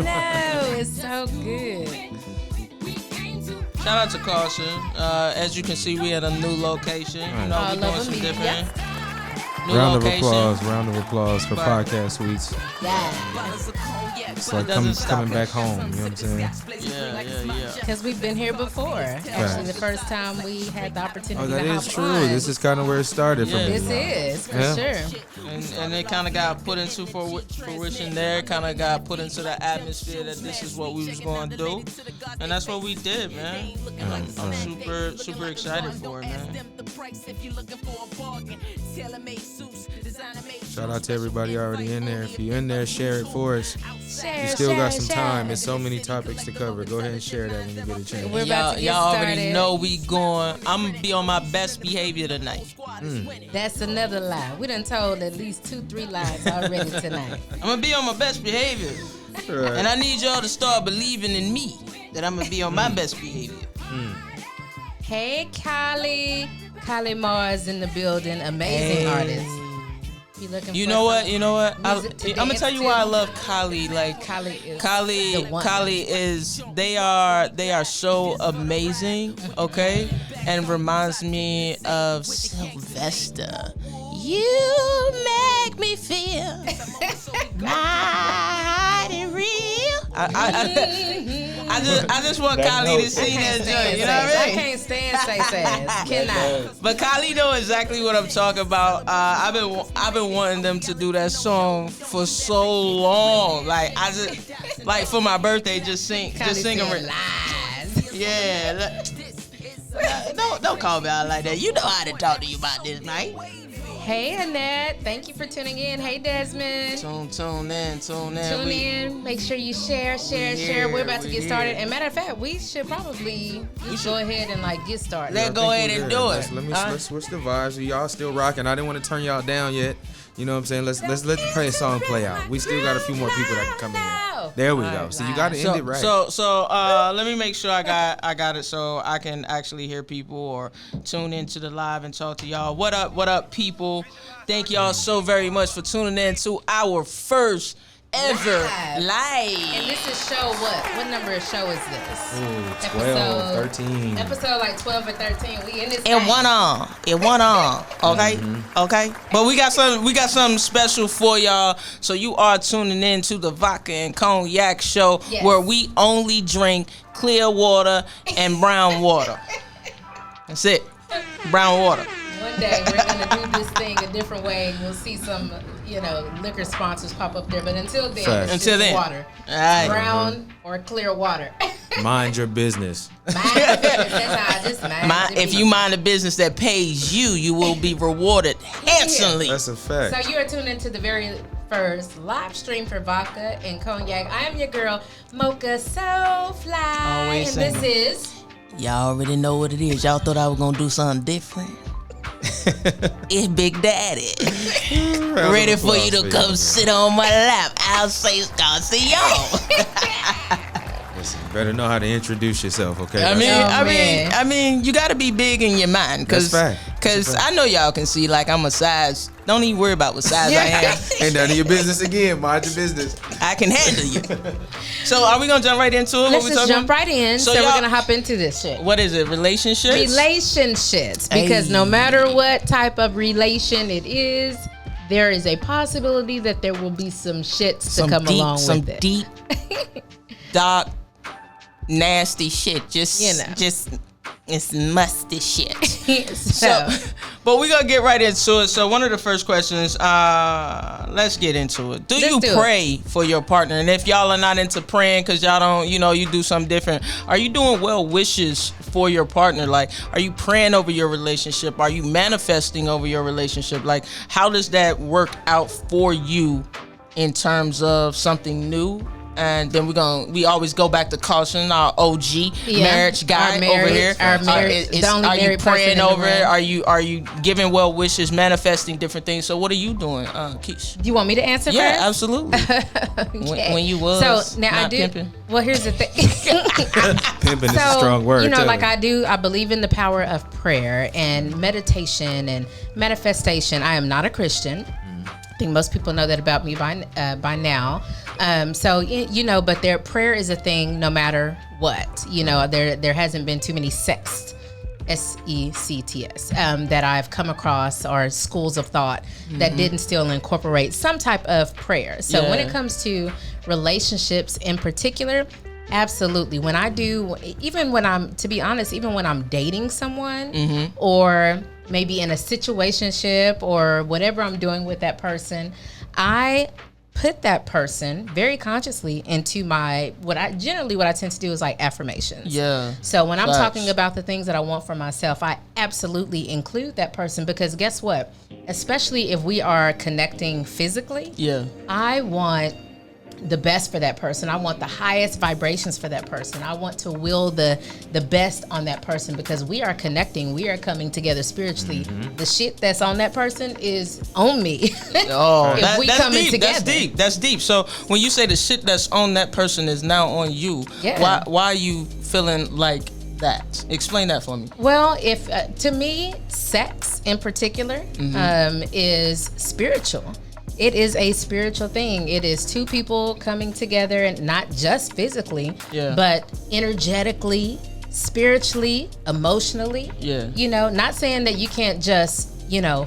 know. It's so good. Shout out to Caution. As you can see, we at a new location. You know, we're doing some different. Round of applause for Podcast Suites. Yeah. It's like coming back home, you know what I'm saying? Yeah. Because we've been here before. Actually, the first time we had the opportunity Oh, that to is hop true. on. This is kind of where it started from. This is, for sure. And it kind of got put into fruition there. Kind of got put into the atmosphere that this is what we was going to do. And that's what we did, man. I'm super excited for it, man. Shout out to everybody already in there. If you're in there, share it for us. You still share, got some share. time. There's so many topics to cover. Go ahead and share that when you get a chance. We're about to get y'all started. already know we going. I'm going to be on my best behavior tonight. That's another lie. We done told at least 2-3 lies already tonight. I'm going to be on my best behavior. Right. And I need y'all to start believing in me that I'm going to be on my best behavior. Hey, Kylie. Kylie Mars in the building. Amazing artist. You looking You for know what? I'm music to gonna dance tell you to? why I love Kylie. Like Kylie is the one. Kylie is. They are so amazing. Okay, and reminds me of Sylvester. You make me feel mighty real. I just want Kylie to sing that joint. You know what I mean? I can't stand say sass. Cannot. But Kylie know exactly what I'm talking about. I've been wanting them to do that song for so long. Like for my birthday, just sing them. Lies. Yeah. Don't call me out like that. You know how to talk to you about this, man. Hey, Annette. Thank you for tuning in. Hey, Desmond. Tune in. Tune in. Make sure you share. We're about to get started. And matter of fact, we should probably go ahead and get started. Let's go ahead and do it. Let's switch the vibes. Y'all still rocking. I didn't want to turn y'all down yet. You know what I'm saying? Let's let the song play out. We still got a few more people that can come in. There we go. So you got to end it right. So let me make sure I got it so I can actually hear people or tune into the live and talk to y'all. What up, people? Thank y'all so very much for tuning in to our first ever live. And this is show what? What number of show is this? Ooh, 12, 13. Episode like 12 or 13. We in this. It went on. Okay, okay. But we got something special for y'all. So you are tuning in to the Vodka and Cognac show, where we only drink clear water and brown water. That's it. Brown water. One day we're gonna do this thing a different way. We'll see some, liquor sponsors pop up there. But until then, it's just water. All right. Brown or clear water. Mind your business. Mind your business. That's how I just mind. If you mind a business that pays you, you will be rewarded handsomely. That's a fact. So you are tuned into the very first live stream for Vodka and Cognac. I am your girl, Mocha So Fly. Always and this is... Y'all already know what it is. Y'all thought I was going to do something different. It's Big Daddy. Ready for you to come sit on my lap. I'll say start see y'all. Listen, you better know how to introduce yourself, okay? I mean, you gotta be big in your mind, cause I know y'all can see like I'm a size. Don't even worry about what size I am. Ain't none of your business again. Mind your business. I can handle you. So are we gonna jump right into it? Let's just jump right in. So we're gonna hop into this shit. What is it? Relationships? Relationships. Because no matter what type of relation it is, there is a possibility that there will be some shits to come along with it. Some deep, dark, nasty shit. Just it's musty shit. So, but we're gonna get right into it. So one of the first questions, let's get into it. Do you pray for your partner? And if y'all are not into praying because y'all don't, you do something different, are you doing well wishes for your partner? Like, are you praying over your relationship? Are you manifesting over your relationship? Like, how does that work out for you in terms of something new? And then we always go back to Caution, our OG marriage guy over here. Our marriage, are you praying over it? Are you giving well wishes, manifesting different things? So what are you doing, Keish? Do you want me to answer first? Yeah, absolutely. Okay. When you was so now not I do. Pimping. Well, here's the thing. Pimping is a strong word. I believe in the power of prayer and meditation and manifestation. I am not a Christian. I think most people know that about me by now. So but their prayer is a thing no matter what. There hasn't been too many sects, SECTS, that I've come across, or schools of thought that didn't still incorporate some type of prayer. So when it comes to relationships in particular, absolutely. When I'm dating someone, or maybe in a situationship, or whatever I'm doing with that person, I put that person very consciously into what I tend to do is like affirmations. Yeah. So when I'm talking about the things that I want for myself, I absolutely include that person, because guess what? Especially if we are connecting physically, I want the best for that person. I want the highest vibrations for that person. I want to will the best on that person, because we are connecting. We are coming together spiritually. The shit that's on that person is on me. Oh, that's coming deep. Together. That's deep. So when you say the shit that's on that person is now on you, why are you feeling like that? Explain that for me. Well, if to me, sex in particular is spiritual. It is a spiritual thing. It is two people coming together, and not just physically, but energetically, spiritually, emotionally. Yeah. Not saying that you can't just,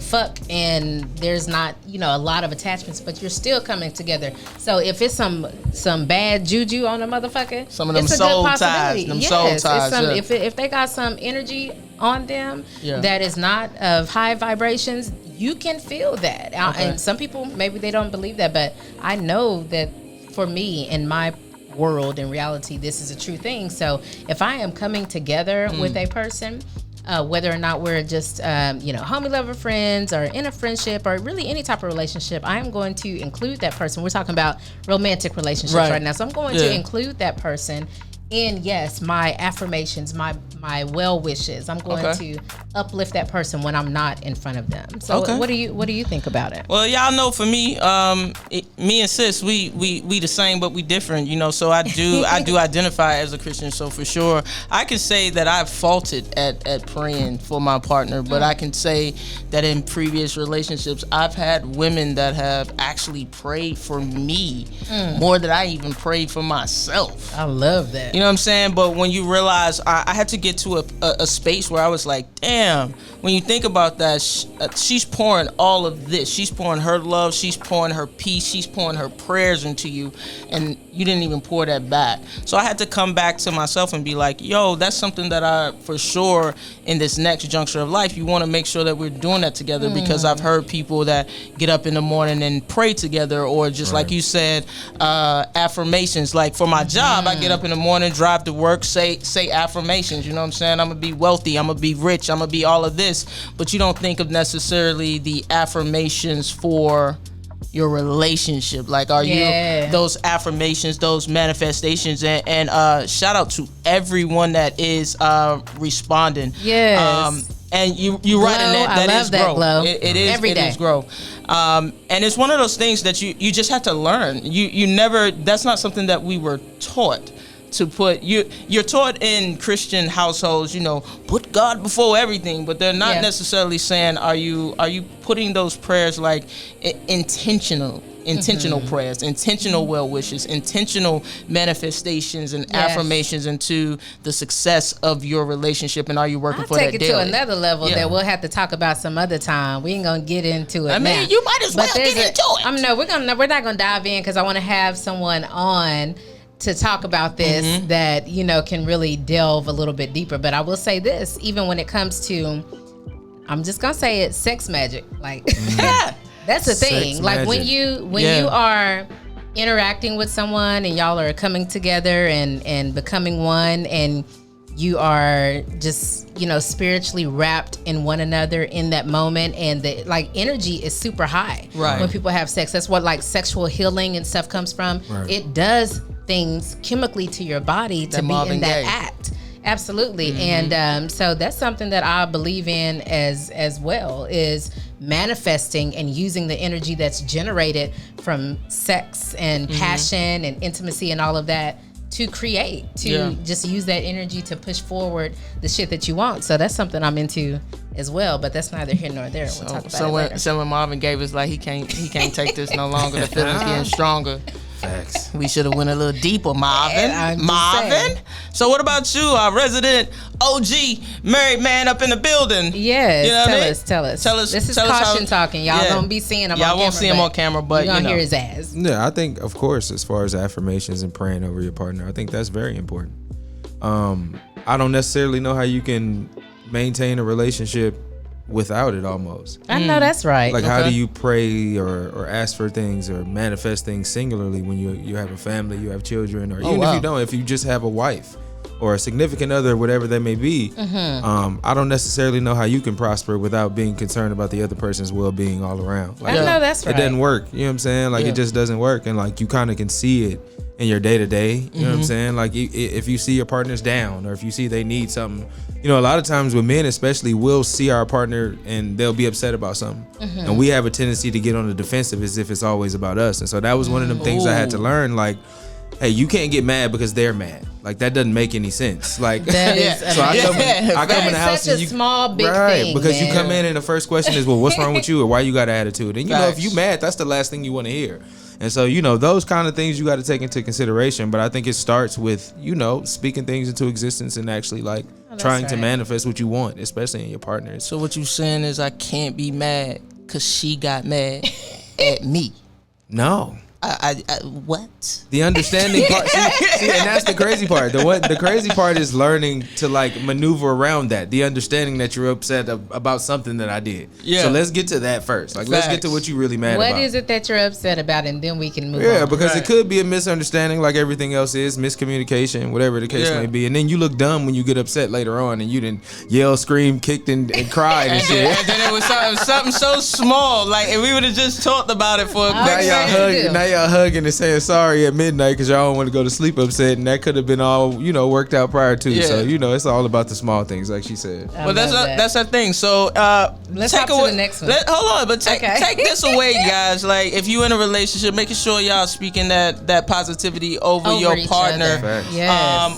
fuck and there's not, a lot of attachments, but you're still coming together. So if it's some bad juju on a motherfucker, some of them soul ties, if they got some energy on them that is not of high vibrations, you can feel that. And some people, maybe they don't believe that, but I know that for me, in my world, in reality, this is a true thing. So if I am coming together with a person, whether or not we're just, homie lover friends, or in a friendship, or really any type of relationship, I am going to include that person. We're talking about romantic relationships right now. So I'm going to include that person in, my affirmations, my well wishes. I'm going to uplift that person when I'm not in front of them. So what do you think about it? Well, y'all know, for me, me and sis, we the same, but we different, so I do identify as a Christian. So for sure, I can say that I've faulted at praying for my partner, but I can say that in previous relationships, I've had women that have actually prayed for me more than I even prayed for myself. I love that. You know what I'm saying? But when you realize, I had to get to a space where I was like, damn, when you think about that, she's pouring all of this. She's pouring her love. She's pouring her peace. She's pouring her prayers into you. And you didn't even pour that back. So I had to come back to myself and be like, yo, that's something that I, for sure, in this next juncture of life, you want to make sure that we're doing that together, because I've heard people that get up in the morning and pray together, or just like you said, affirmations. Like for my job, I get up in the morning, drive to work, say affirmations. You know what I'm saying? I'm gonna be wealthy, I'm gonna be rich, I'm gonna be all of this. But you don't think of necessarily the affirmations for your relationship. Like, are you those affirmations, those manifestations? And shout out to everyone that is responding. And you right in that is growth. Glow. It is every day. It is growth. And it's one of those things that you just have to learn. You never, that's not something that we were taught to put. You're taught in Christian households, put God before everything, but they're not necessarily saying, are you putting those prayers like intentional prayers, intentional well wishes, intentional manifestations and affirmations into the success of your relationship, and are you working for that daily? Take it to another level that we'll have to talk about some other time. We ain't gonna get into it. Now. You might as well get into it. We're not gonna dive in, because I want to have someone on to talk about this that can really delve a little bit deeper. But I will say this, even when it comes to, I'm just gonna say it, sex magic. Like that's the thing. Sex like magic. when you are interacting with someone and y'all are coming together and becoming one, and you are just spiritually wrapped in one another in that moment, and the energy is super high when people have sex. That's what sexual healing and stuff comes from. It does things chemically to your body to be in that act. Absolutely. And so that's something that I believe in as well, is manifesting and using the energy that's generated from sex and passion and intimacy and all of that to create, just use that energy to push forward the shit that you want. So that's something I'm into as well, but that's neither here nor there. We'll talk about it later. So when Marvin Gaye was like, he can't take this no longer, the feeling's getting stronger. Facts. We should have went a little deeper, Marvin. So what about you, our resident OG married man up in the building? Yes. You know tell us. This is caution talking. Y'all don't be seeing him on camera. Y'all won't see him on camera, but you're going to hear his ass. Yeah, I think, of course, as far as affirmations and praying over your partner, I think that's very important. I don't necessarily know how you can maintain a relationship without it almost. I know that's right. Like, how do you pray or ask for things or manifest things singularly when you have a family, you have children, or even if you don't, if you just have a wife or a significant other, whatever that may be. I don't necessarily know how you can prosper without being concerned about the other person's well-being all around. Like, I know that's right. It doesn't work. You know what I'm saying? Like, it just doesn't work. And like, you kind of can see it in your day-to-day. You know what I'm saying? Like, if you see your partner's down or if you see they need something, you know, a lot of times with men especially, we'll see our partner and they'll be upset about something. And we have a tendency to get on the defensive as if it's always about us. And so that was one of them things I had to learn. Like, hey, you can't get mad because they're mad. Like, that doesn't make any sense. Like, that is so I come in the house such and a small big thing, because man. you come in and the first question is, well, what's wrong with you or why you got an attitude? And you know, if you mad, that's the last thing you want to hear. And so, you know, those kind of things you got to take into consideration. But I think it starts with, you know, speaking things into existence and actually like trying to manifest what you want, especially in your partners. So what you saying is I can't be mad because she got mad at me. No. I what? The understanding part, see, and that's the crazy part. The crazy part is learning to like maneuver around that. The understanding that you're upset about something that I did. Yeah. So let's get to that first. Like, let's get to what you really mad about. What is it that you're upset about, and then we can move on. Yeah, because it could be a misunderstanding, like everything else is, miscommunication, whatever the case may be. And then you look dumb when you get upset later on, and you didn't yell, scream, kicked, and cried and shit. And then it was something so small. Like, if we would have just talked about it for a quick second. Now y'all hugging and saying sorry at midnight because y'all don't want to go to sleep upset, and that could have been all, you know, worked out prior to. Yeah. So, you know, it's all about the small things, like she said. Well, that's our thing. So let's hop to the next one. Hold on, but take this away, guys. Like, if you in a relationship, making sure y'all speaking that positivity over your partner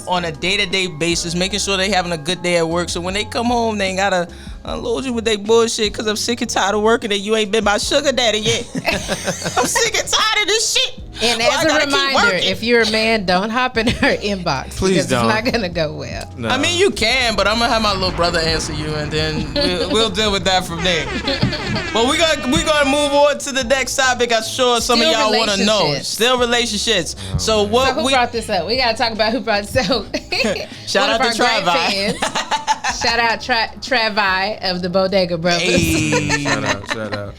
on a day-to-day basis, making sure they having a good day at work. So when they come home, they ain't gotta unload you with their bullshit because I'm sick and tired of working and you ain't been my sugar daddy yet. I'm sick and tired of this shit. And as a reminder, if you're a man, don't hop in her inbox. Please don't. It's not gonna go well. No. I mean, you can, but I'm gonna have my little brother answer you, and then we'll deal with that from there. But we gonna move on to the next topic. I'm sure some of y'all want to know. Still relationships. So who brought this up? We gotta talk about who brought this up. Shout out to Travi. Shout out Travi of the Bodega Brothers. Hey. Shout out.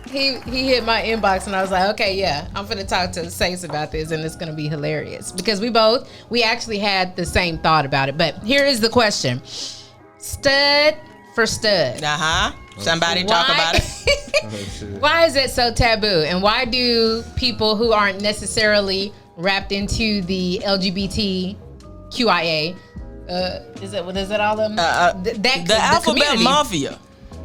He hit my inbox and I was like, okay, yeah, I'm finna talk to the Saints about this and it's gonna be hilarious because we actually had the same thought about it. But here is the question: stud for stud. Somebody talk about it. Why is it so taboo, and why do people who aren't necessarily wrapped into the LGBTQIA is it all of them? The alphabet mafia.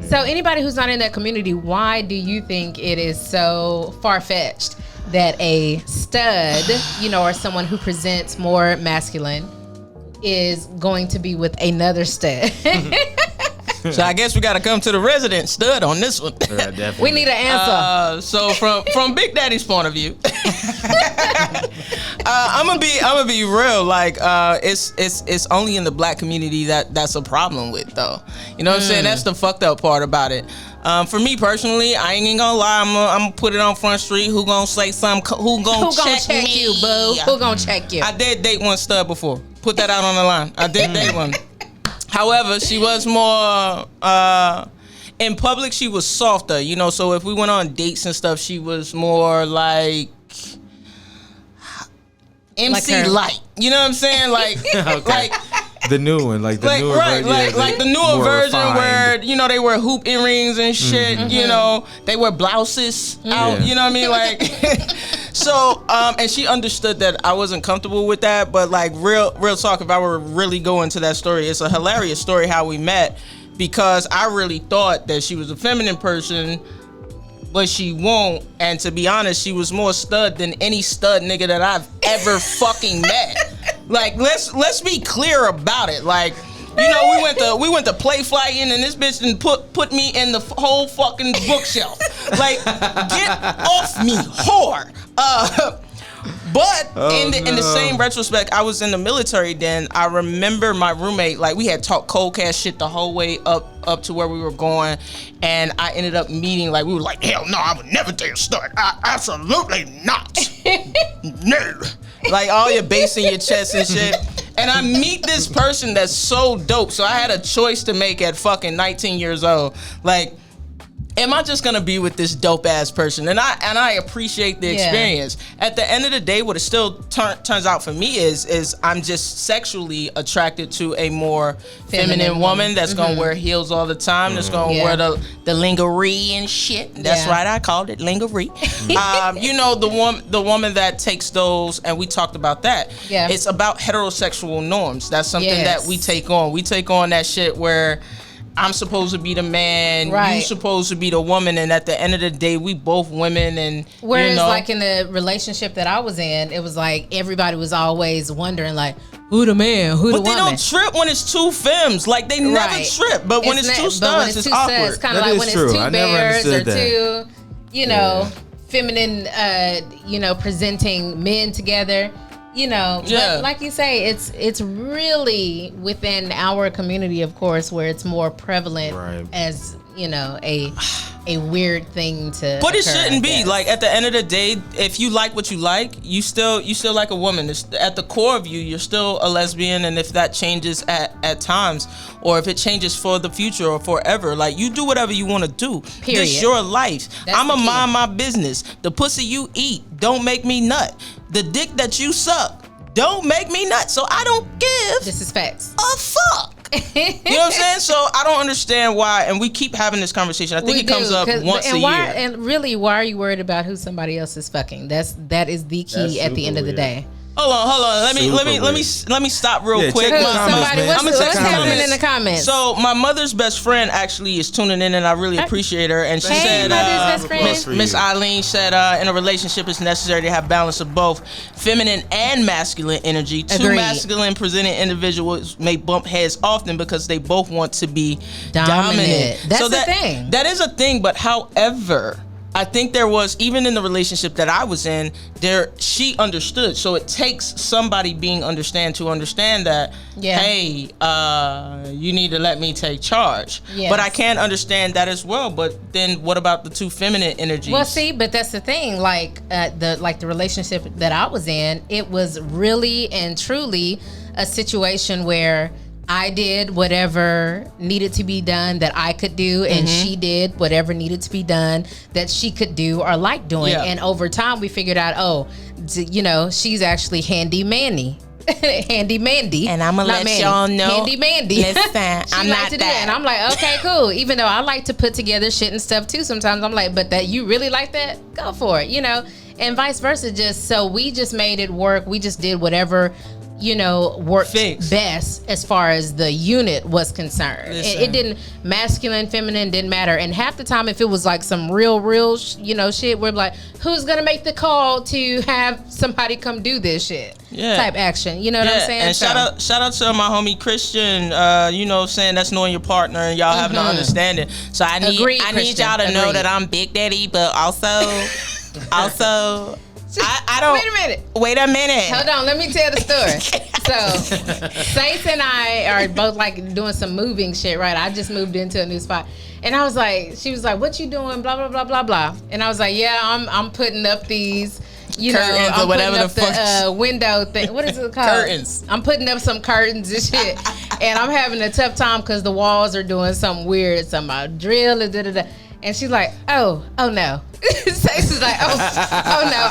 So anybody who's not in that community, why do you think it is so far-fetched that a stud, you know, or someone who presents more masculine is going to be with another stud? So I guess we got to come to the resident stud on this one. Yeah, definitely. We need an answer. So from Big Daddy's point of view, I'm gonna be real. Like it's only in the black community that's a problem with, though. You know what I'm saying? That's the fucked up part about it. For me personally, I ain't gonna lie. I'm gonna put it on Front Street. Who gonna say something? Who gonna check me? You, boo? Who gonna check you? I did date one stud before. Put that out on the line. I did date one. However, she was more in public. She was softer, you know. So if we went on dates and stuff, she was more like MC light. You know what I'm saying? Like, like the new one, like the newer version. Like the newer version where, you know, they wear hoop earrings and shit. You know, they wear blouses out. You know what I mean? Like, so and she understood that I wasn't comfortable with that. But like real talk, if I were really go into that story, it's a hilarious story how we met, because I really thought that she was a feminine person, but she won't. And to be honest, she was more stud than any stud nigga that I've ever fucking met. Like, let's be clear about it. Like, you know, we went to play flying, and this bitch done put me in the whole fucking bookshelf. Like, get off me, whore. But in the same retrospect, I was in the military then. I remember my roommate, like, we had talked cold cash shit the whole way up to where we were going, and I ended up meeting, like, we were like, hell no, I would never date a stud. Absolutely not. No. Like, all your bass in your chest and shit. And I meet this person that's so dope. So I had a choice to make at fucking 19 years old. Like, am I just gonna be with this dope ass person? And I appreciate the experience. At the end of the day, what it still turns out for me is I'm just sexually attracted to a more feminine woman that's gonna wear heels all the time, that's gonna wear the lingerie and shit. That's right, I called it lingerie. You know, the woman that takes those, and we talked about that. Yeah. It's about heterosexual norms. That's something that we take on. We take on that shit where I'm supposed to be the man, you supposed to be the woman, and at the end of the day, we both women. And whereas, like, in the relationship that I was in, it was like everybody was always wondering, like, who the man, who the woman. But they don't trip when it's two femmes. Like, they never trip. But when it's two studs, it's awkward. It's kind of like when it's two bears or two, you know, feminine, you know, presenting men together. You know, but like you say, it's really within our community, of course, where it's more prevalent as, you know, a weird thing to. But it shouldn't be. Like, at the end of the day, if you like what you like, you still like a woman. It's, at the core of you, you're still a lesbian, and if that changes at times, or if it changes for the future or forever, like, you do whatever you want to do. Period. It's your life. I'ma mind my business. The pussy you eat don't make me nut. The dick that you suck don't make me nut. So I don't give. This is facts. A fuck. You know what I'm saying? So I don't understand why, and we keep having this conversation. I think it comes up once a year. And really, why are you worried about who somebody else is fucking? That is the key at the end of the day. Hold on. Let me stop real quick. What's happening in the comments? So my mother's best friend actually is tuning in, and I really appreciate her. And she said, Miss Eileen said, in a relationship, it's necessary to have balance of both feminine and masculine energy. Two masculine presenting individuals may bump heads often because they both want to be dominant. That's the thing. That is a thing, but however, I think there was, even in the relationship that I was in, she understood. So it takes somebody being to understand that, hey, you need to let me take charge. Yes. But I can understand that as well. But then what about the two feminine energies? Well, see, but that's the thing. Like, the relationship that I was in, it was really and truly a situation where I did whatever needed to be done that I could do, and she did whatever needed to be done that she could do or like doing. Yeah. And over time, we figured out, you know, she's actually handy Mandy. Handy Mandy. And I'm going to let y'all know. Handy Mandy. Listen, I'm not that. And I'm like, okay, cool. Even though I like to put together shit and stuff too sometimes, I'm like, but that you really like that? Go for it, you know? And vice versa. So we just made it work. We just did whatever, you know, worked best as far as the unit was concerned. It didn't, masculine, feminine, didn't matter. And half the time, if it was like some real, you know, shit, we're like, who's gonna make the call to have somebody come do this shit? Type action. You know what I'm saying? And shout out to my homie Christian, you know, saying that's knowing your partner and y'all having an understanding. So I need y'all to know that I'm Big Daddy, but also I don't. Wait a minute. Hold on, let me tell the story. So, Saints and I are both like doing some moving shit, right? I just moved into a new spot, and I was like, she was like, "What you doing?" Blah blah blah blah blah. And I was like, "Yeah, I'm putting up these, you curtains, know, I'm or whatever putting up the window thing. What is it called? Curtains. I'm putting up some curtains and shit, and I'm having a tough time because the walls are doing something weird, something about drill and da da da." And she's like, oh no. Stacey's like, oh no,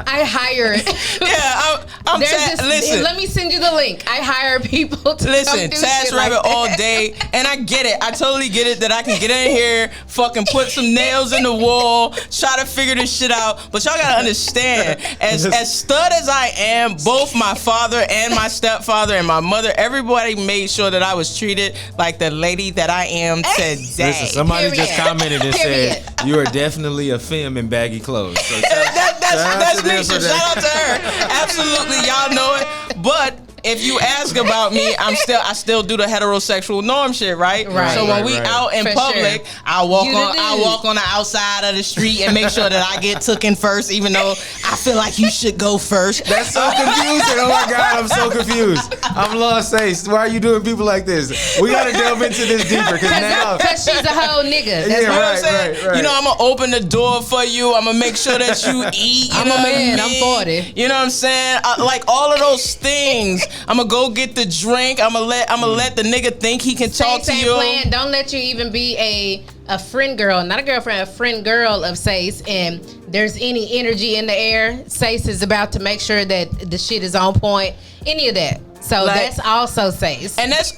I hire it. Yeah, listen. Let me send you the link. I hire people to listen. Task Rabbit like all day, and I get it. I totally get it that I can get in here, fucking put some nails in the wall, try to figure this shit out. But y'all gotta understand, as stud as I am, both my father and my stepfather and my mother, everybody made sure that I was treated like the lady that I am today. Listen, somebody just commented and said you are definitely a femme in baggy clothes. So that's Nisha. Shout out to her. Absolutely, y'all know it. But if you ask about me, I still do the heterosexual norm shit, right? So when we out in public, I walk on the outside of the street and make sure that I get taken first, even though I feel like you should go first. That's so confusing. Oh my God, I'm so confused. I'm lost, Ace. Why are you doing people like this? We gotta delve into this deeper because she's a whole nigga. That's what I'm saying. Right. You know, I'm gonna open the door for you. I'm gonna make sure that you eat. I'm a man. I'm 40. You know what I'm saying? Like all of those things. I'm gonna go get the drink. I'm gonna let the nigga think he can talk to you. Plan. Don't let you even be a friend girl, not a girlfriend, a friend girl of Sace, and there's any energy in the air. Sace is about to make sure that the shit is on point. Any of that. So that's also Sace. And that's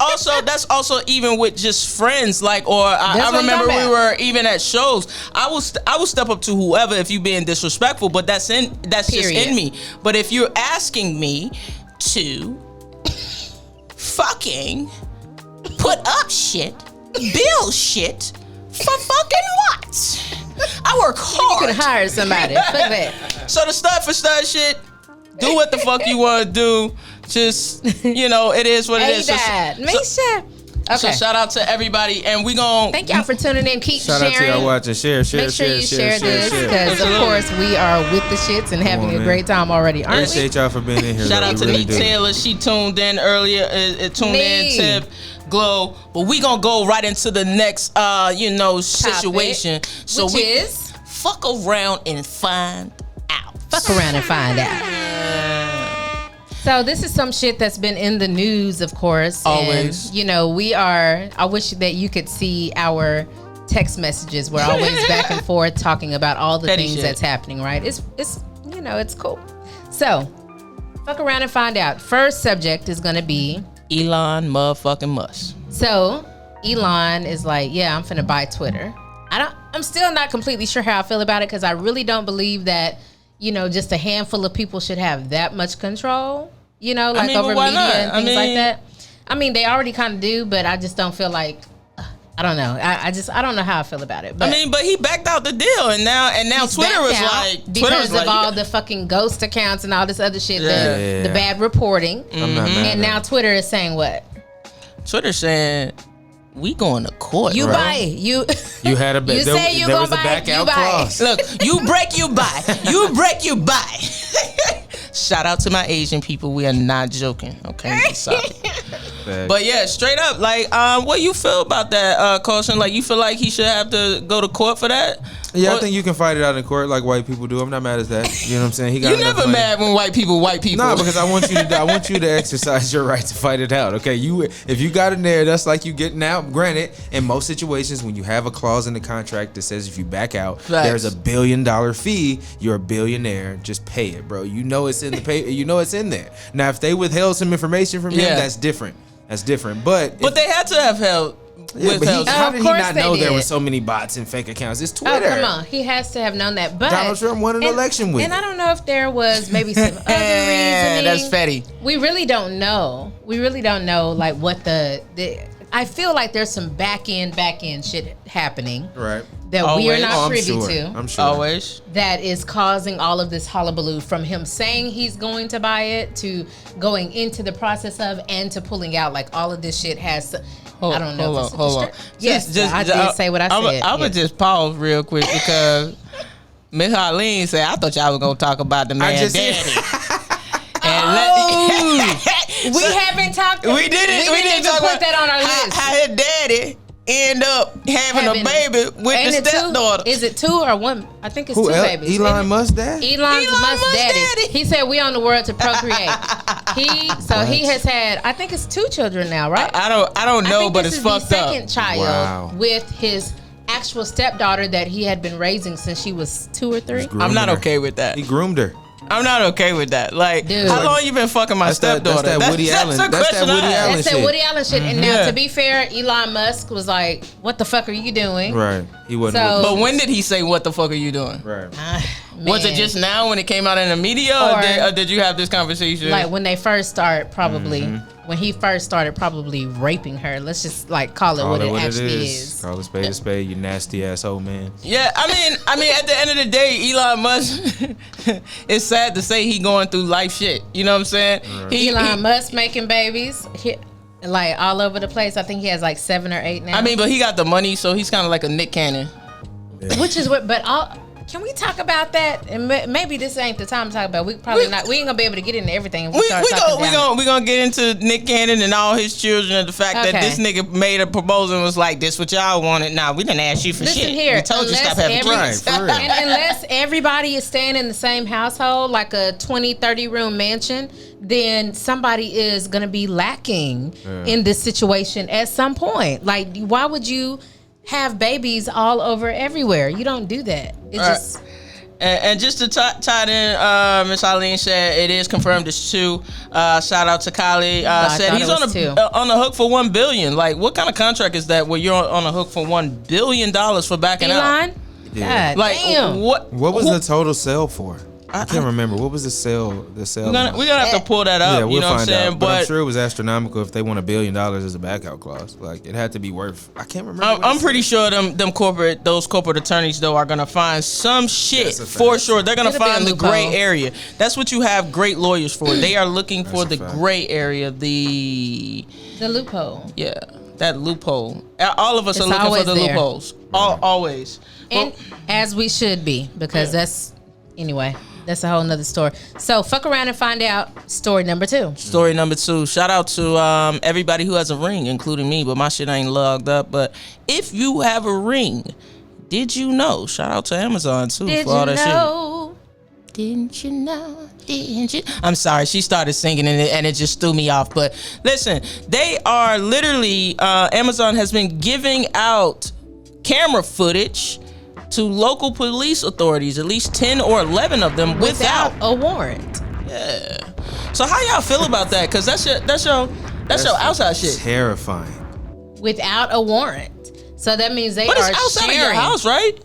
also even with just friends. Like, or I remember we were even at shows. I will step up to whoever if you being disrespectful, but that's just in me. But if you're asking me to fucking put up shit, build shit for fucking what? I work hard. You could hire somebody. Fuck that. So the stud for stud shit, do what the fuck you want to do. Just, you know, it is what it is. Okay. So shout out to everybody, and we gon' thank y'all for tuning in. Keep shout sharing. Shout out to y'all watching. Share. Make sure you share this, because of course we are with the shits and having a great time already. Appreciate y'all for being in here. Shout out to really Neat Taylor. She tuned in earlier. Tip, Glow. But we gonna go right into the next, situation. Which is fuck around and find out. Fuck around and find out. So this is some shit that's been in the news, of course. Always. And, I wish that you could see our text messages. We're always back and forth talking about all the things that's happening, right? It's it's cool. So, fuck around and find out. First subject is going to be Elon motherfucking Musk. So, Elon is like, yeah, I'm finna buy Twitter. I'm still not completely sure how I feel about it, because I really don't believe that, just a handful of people should have that much control, over media and things like that. I mean, they already kind of do, but I just don't feel like, I don't know. I don't know how I feel about it. But but he backed out the deal, and now Twitter was like, because of all the fucking ghost accounts and all this other shit, the bad reporting. And now Twitter is saying what? Twitter's saying, we going to court. You buy it. You had a you say you gonna buy it. You buy it. Look, you break, you buy. You break, you buy. Shout out to my Asian people. We are not joking. Okay, sorry. But yeah, straight up, like, what you feel about that, Caution? Like, you feel like he should have to go to court for that? Yeah, I think you can fight it out in court like white people do. I'm not mad at that. You know what I'm saying? You never mad when white people. No, because I want you to exercise your right to fight it out. Okay, if you got in there, that's like you getting out. Granted, in most situations, when you have a clause in the contract that says if you back out, there's $1 billion fee. You're a billionaire. Just pay it, bro. You know it's in the pay. You know it's in there. Now, if they withheld some information from him, that's different. But they had to have held. How did he not know there were so many bots and fake accounts? It's Twitter. Oh, come on. He has to have known that. But Donald Trump won an election with. And I don't know if there was maybe some other reasoning. That's petty. We really don't know. Like what I feel like there's some back end shit happening. Right. That we are not privy to. I'm sure. Always. That is causing all of this hullabaloo, from him saying he's going to buy it to going into the process of and to pulling out. Like all of this shit has. I don't know. Hold on. Yes, I did say what I said. I'm gonna just pause real quick because Miss Harleen said, "I thought y'all was gonna talk about the man daddy." We haven't talked. We didn't talk put that on our list. How his daddy end up having a baby with the stepdaughter. Is it 2 or 1? I think it's 2 babies. Elon Musk daddy? Elon Musk daddy. He said we on the world to procreate. He has had, I think it's 2 children now, right? I don't know, but it's fucked up. This is the second child with his actual stepdaughter that he had been raising since she was 2 or 3. I'm not okay with that. He groomed her. I'm not okay with that. Like, dude, how long you been fucking my stepdaughter? That's that Woody Allen. That's that Woody Allen shit. And now, to be fair, Elon Musk was like, "What the fuck are you doing?" Right. He wasn't. But when did he say, "What the fuck are you doing"? Right. Was it just now when it came out in the media, or did you have this conversation? Like when they first start, probably. when he first started probably raping her. Let's just like call it what it actually is. Call a spade, you nasty asshole man. Yeah, I mean, at the end of the day, Elon Musk, it's sad to say he going through life shit. You know what I'm saying? Right. Elon Musk making babies, like all over the place. I think he has like 7 or 8 now. I mean, but he got the money, so he's kind of like a Nick Cannon. Yeah. Which is what, but can we talk about that? And maybe this ain't the time to talk about. We ain't gonna be able to get into everything. If we gonna get into Nick Cannon and all his children and the fact that this nigga made a proposal and was like, "This what y'all wanted." Nah, we didn't ask you for shit. Here, we told you stop having kids. And unless everybody is staying in the same household, like a 20, 30 room mansion, then somebody is gonna be lacking in this situation at some point. Like, why would you have babies all over everywhere? You don't do that. It just and just to tie it in, Miss Eileen said it is confirmed it's 2. Shout out to Kylie. Said he's on the hook for $1 billion. Like, what kind of contract is that where you're on the hook for $1 billion for backing out? Yeah. God, like, damn. what was the total sale for? I can't remember. What was the sale? We're gonna have to pull that up. Yeah, we'll you know find what I'm saying? out. But I'm sure it was astronomical if they want $1 billion as a back out clause. Like, it had to be worth. I can't remember. I'm pretty sure those corporate attorneys though are gonna find some shit for sure. They're gonna find the gray area. That's what you have great lawyers for. They are looking for the gray area, the loophole. Yeah, that loophole. All of us are looking for the loopholes. Always. And as we should be, because that's a whole nother story. So fuck around and find out story number 2. Story number 2. Shout out to everybody who has a ring, including me, but my shit ain't logged up. But if you have a ring, did you know? Shout out to Amazon too for all that shit. Didn't you know? Didn't you? I'm sorry, she started singing and it just threw me off. But listen, they are literally Amazon has been giving out camera footage to local police authorities, at least 10 or 11 of them, without a warrant. Yeah. So how y'all feel about that? Because that's your outside shit. Terrifying. Without a warrant. So that means they are sharing. But it's outside of your house, right?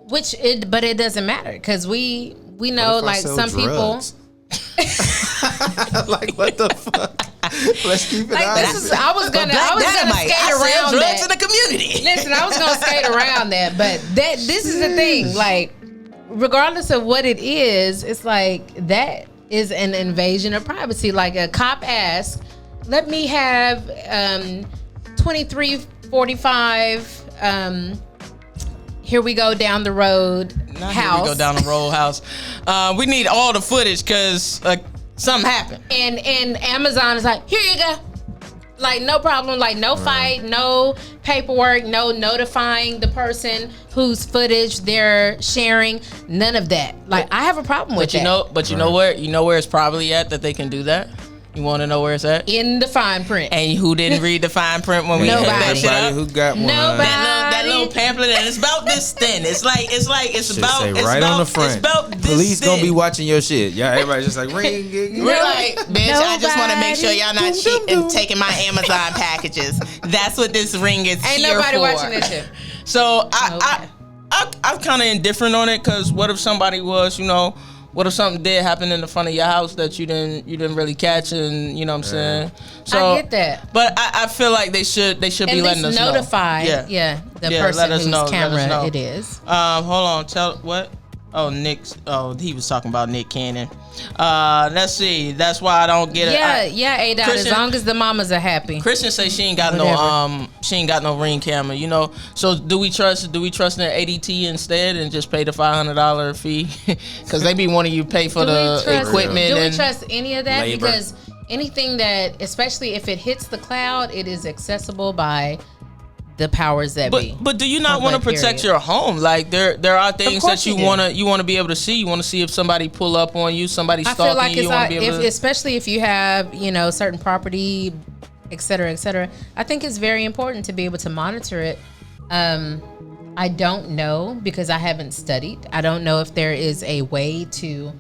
But it doesn't matter because we know like some drugs? People. Like, what the fuck? Let's keep it like, honest. I was gonna skate around drugs that. in the community. Listen, I was gonna skate around that, but this is the thing. Like, regardless of what it is, it's like that is an invasion of privacy. Like a cop asks, "Let me have 2345. Here we go down the road house. Here we go down the road house. We need all the footage because something happened. And Amazon is like, here you go. Like, no problem. Like, no fight, no paperwork, no notifying the person whose footage they're sharing. None of that. Like, I have a problem with that. But you know where it's probably at that they can do that? You want to know where it's at? In the fine print. And who didn't read the fine print when we had that shit up? Who got one? That little pamphlet, and it's about this thin. It's about right on the front. It's about this Police thin. Gonna be watching your shit. Yeah, everybody's just like ring. We're like, bitch, I just want to make sure y'all not cheating, taking my Amazon packages. That's what this ring is. Ain't here nobody for. watching this shit. So I'm kind of indifferent on it because what if somebody was, what if something did happen in the front of your house that you didn't really catch, and you know what I'm saying? So I get that, but I feel like they should be letting us know. Notify, the person whose camera it is. Hold on, tell what? Oh, he was talking about Nick Cannon. Let's see. That's why I don't get it. Yeah, A-Dot, as long as the mamas are happy. Christian say she ain't got no ring camera, So do we trust their ADT instead and just pay the $500 fee? Because they be wanting you to pay for the equipment. Do we trust any of that? Labor. Because anything that, especially if it hits the cloud, it is accessible by the powers that be. But do you not want to protect your home? Like there are things that you want to be able to see. You want to see if somebody pull up on you, somebody stalking you. You want to be able to, especially if you have certain property, et cetera. I think it's very important to be able to monitor it. I don't know because I haven't studied. I don't know if there is a way to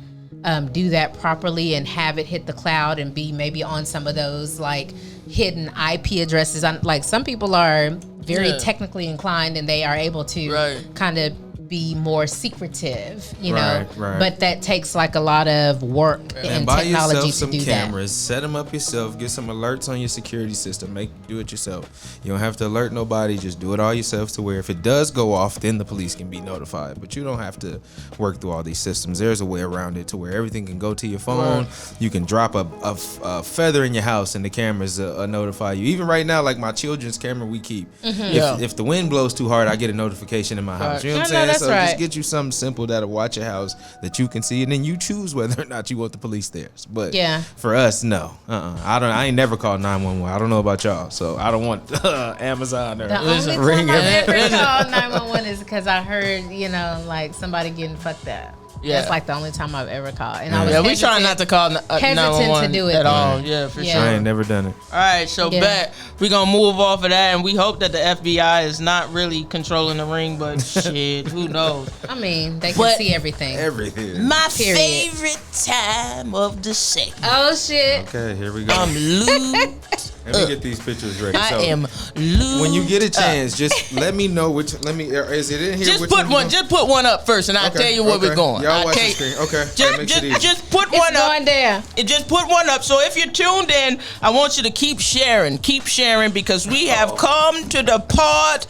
do that properly and have it hit the cloud and be maybe on some of those like hidden IP addresses. Like some people are very technically inclined and they are able to kind of be more secretive, you know. Right. But that takes like a lot of work and buy technology yourself some to do cameras. Set them up yourself. Get some alerts on your security system. Do it yourself. You don't have to alert nobody. Just do it all yourself. To where if it does go off, then the police can be notified. But you don't have to work through all these systems. There's a way around it to where everything can go to your phone. Right. You can drop a feather in your house and the cameras notify you. Even right now, like my children's camera we keep. If the wind blows too hard, I get a notification in my house. You know what I'm saying? So just get you something simple that'll watch your house that you can see, and then you choose whether or not you want the police there. But for us, no. I ain't never called 911. I don't know about y'all, so I don't want Amazon or Ring. The only time I ever called 911 is because I heard, like somebody getting fucked up. Yeah. That's like the only time I've ever called. And I was we try not to call 911 to do it at all. Yeah, for sure. I ain't never done it. All right, so back. We're going to move off of that, and we hope that the FBI is not really controlling the ring, but shit, who knows? I mean, they can see everything. Everything. My favorite time of the segment. Oh, shit. Okay, here we go. I'm lubed. Let me get these pictures ready. I am lubed. When you get a chance, just let me know which. Is it in here? Just put one up first, and I'll tell you where we're going. Y'all watch the screen. Okay. Just put one up. Going there. Just put one up. So if you're tuned in, I want you to keep sharing, because we have come to the part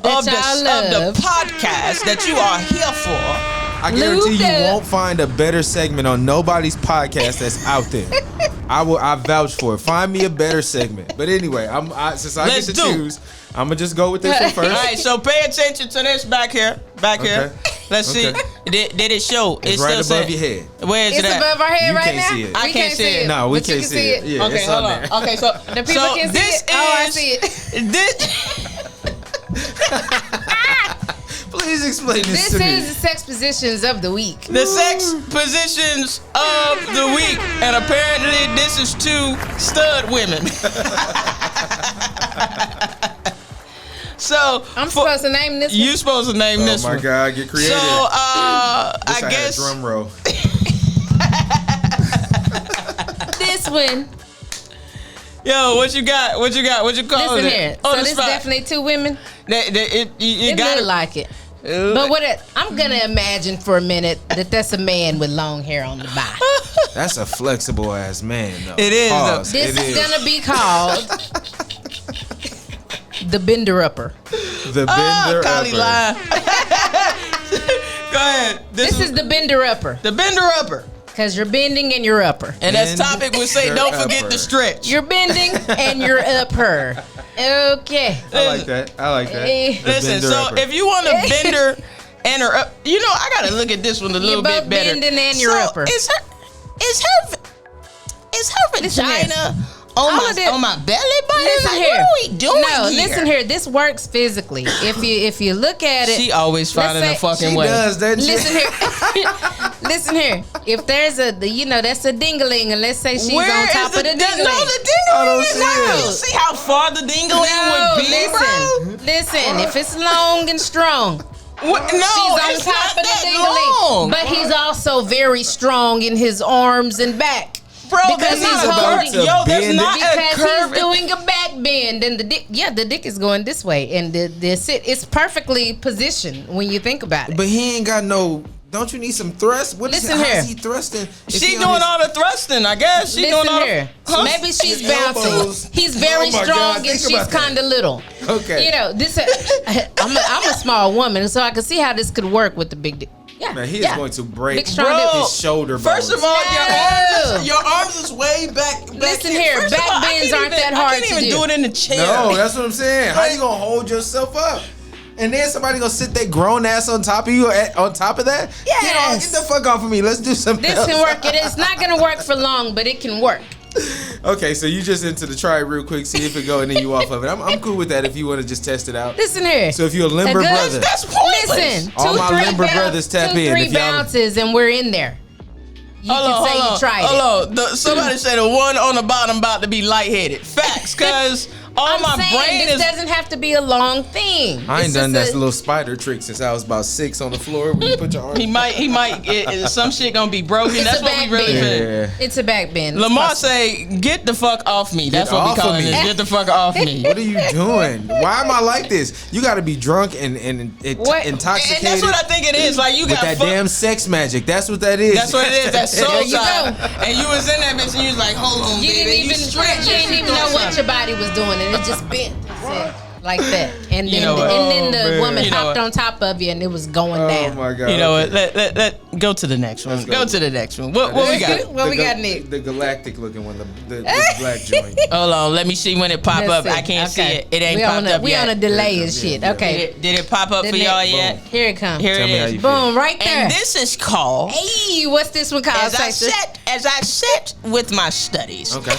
of the podcast that you are here for. I guarantee you won't find a better segment on nobody's podcast that's out there. I vouch for it. Find me a better segment. But anyway, since I get to choose, I'm gonna just go with this one first. All right, so pay attention to this back here. Here. Let's see. Did it show? It's right above your head. Where is it at? It's above our head right now. See it. I can't see it. No, we can't see it. Yeah, okay, hold on. Okay, so the people can see it. I see it. Please explain this to me. This is the sex positions of the week. The sex positions of the week. And apparently this is 2 stud women. So I'm supposed to name this one? You supposed to name this one. Oh my God, get creative. So I guess drum roll. This one. Yo, what you got? What you call Listen it? here. So this is definitely 2 women. You got look like it. But I'm gonna imagine for a minute that's a man with long hair on the back. That's a flexible ass man, though. It is. Pause. This is gonna be called the bender upper. The bender Collie upper. line. Go ahead. This is the bender upper. The bender upper. Because you're bending and you're upper. And as topic would say, don't forget the stretch. You're bending and you're upper. Okay. I like that. Listen, so if you want to bender and her up, I gotta look at this one a little bit better. You're both bending and you're upper. Is her vagina on my belly button? Listen here. What are we doing here? Listen here. This works physically. If you look at it, she always finding a fucking way. She does, doesn't she? Listen here. Listen here. If there's that's a dingaling, and let's say she's on top of the dingaling. No, the dingaling is not. You see how far the dingaling would be, bro? Listen. If it's long and strong. What? No, she's on top of the dingaling. But he's also very strong in his arms and back. Bro, because he's holding. He's doing a back bend, and the dick is going this way, and it's perfectly positioned when you think about it. But he ain't got no. Don't you need some thrust? Listen here. How's he thrusting? She doing all the thrusting, I guess. She doing all here. Maybe she's bouncing. He's very strong, and she's kind of little. Okay. I'm a small woman, so I can see how this could work with the big dick. Yeah, man, he is going to break his shoulder bones. First of all, your arms is way back. Listen here, back bends aren't that hard to do. I can't even do it in the chair. No, that's what I'm saying. How you gonna hold yourself up? And then somebody gonna sit their grown ass on top of you on top of that? Yes. Get the fuck off of me. Let's do something else. This can work. It's not gonna work for long, but it can work. Okay, so you just into the try it real quick, see if it go, and then you off of it. I'm cool with that if you want to just test it out. Listen here. So if you're a limber brother, that's pointless. Listen, all my limber brothers tap in. 2-3 bounces and we're in there. You can say you tried it. Hold on. Somebody said the one on the bottom about to be lightheaded. Facts, cause This doesn't have to be a long thing. I ain't done that little spider trick since I was about 6 on the floor. When you put your arm. He might. Some shit gonna be broken. That's what we really think. It's a back bend. Lamar say, "Get the fuck off me." That's what we calling it. Get the fuck off me. What are you doing? Why am I like this? You got to be drunk and intoxicated. And that's what I think it is. Like you got that damn sex magic. That's what that is. That's what it is. That's soul side. And you was in that bitch and you was like, "Hold on, you baby." You didn't even know what your body was doing, and it just bent like that. And then the woman hopped on top of you, and it was going down. Oh my god! You know what? Let go to the next one. Go to the next one. What we got? What we got next? The galactic looking one, the black joint. Hold on, let me see when it pop up. I can't see it. It ain't popped up yet. We on a delay and shit. Okay. Did it pop up for y'all yet? Here it comes. Here it is. Boom, right there. And this is called. Hey, what's this one called? As I sat with my studies. Okay.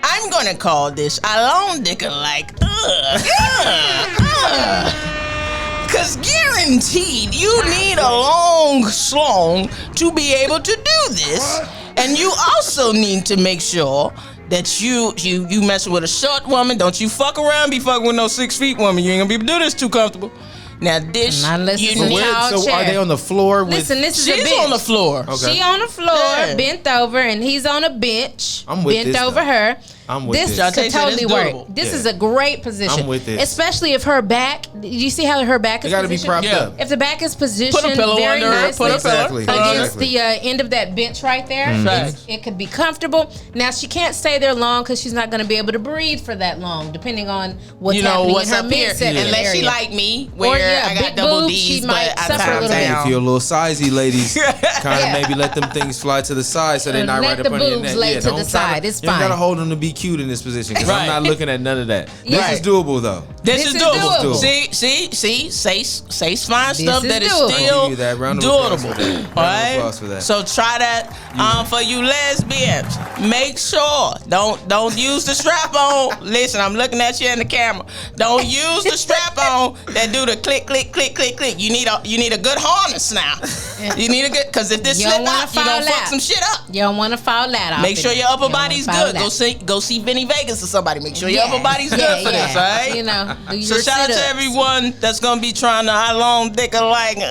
I'm gonna call this a long dicker like cause guaranteed you need a long slong to be able to do this. And you also need to make sure that you messing with a short woman. Don't you fuck around be fucking with no 6 feet woman. You ain't gonna be able to do this too comfortable. Now this, so are they on the floor? Listen, this is a bench. She's on the floor. Okay. She on the floor, bent over, and he's on a bench, bent over her. I'm with this could totally work. This is a great position. I'm with this. Especially if her back, you see how her back is positioned? It gotta be propped up. If the back is positioned put a pillow very under nicely against the end of that bench right there, it could be comfortable. Now, she can't stay there long because she's not going to be able to breathe for that long, depending on what's happening in her midsection area. Unless she like me, where I got double D's, she but might I suffer a little bit. If you're a little sizey, ladies, kind of maybe let them things fly to the side so they're not right up under your neck. Let the boobs lay to the side. It's fine. You gotta hold them to be cute in this position because I'm not looking at none of that. This is doable though. This is doable. See, say fine stuff that is still doable. All right. So try that for you lesbians. Make sure don't use the strap on. Listen, I'm looking at you in the camera. Don't use the strap on that do the click click click click click. You need a good harness now. You need a good because if this slip out, you gonna fuck some shit up. You don't want to fall out. Make sure your upper body's good. Go see Vinny Vegas or somebody. Make sure your upper body's good for this, all right? You know. So shout out to everyone that's gonna be trying to how long dick like. And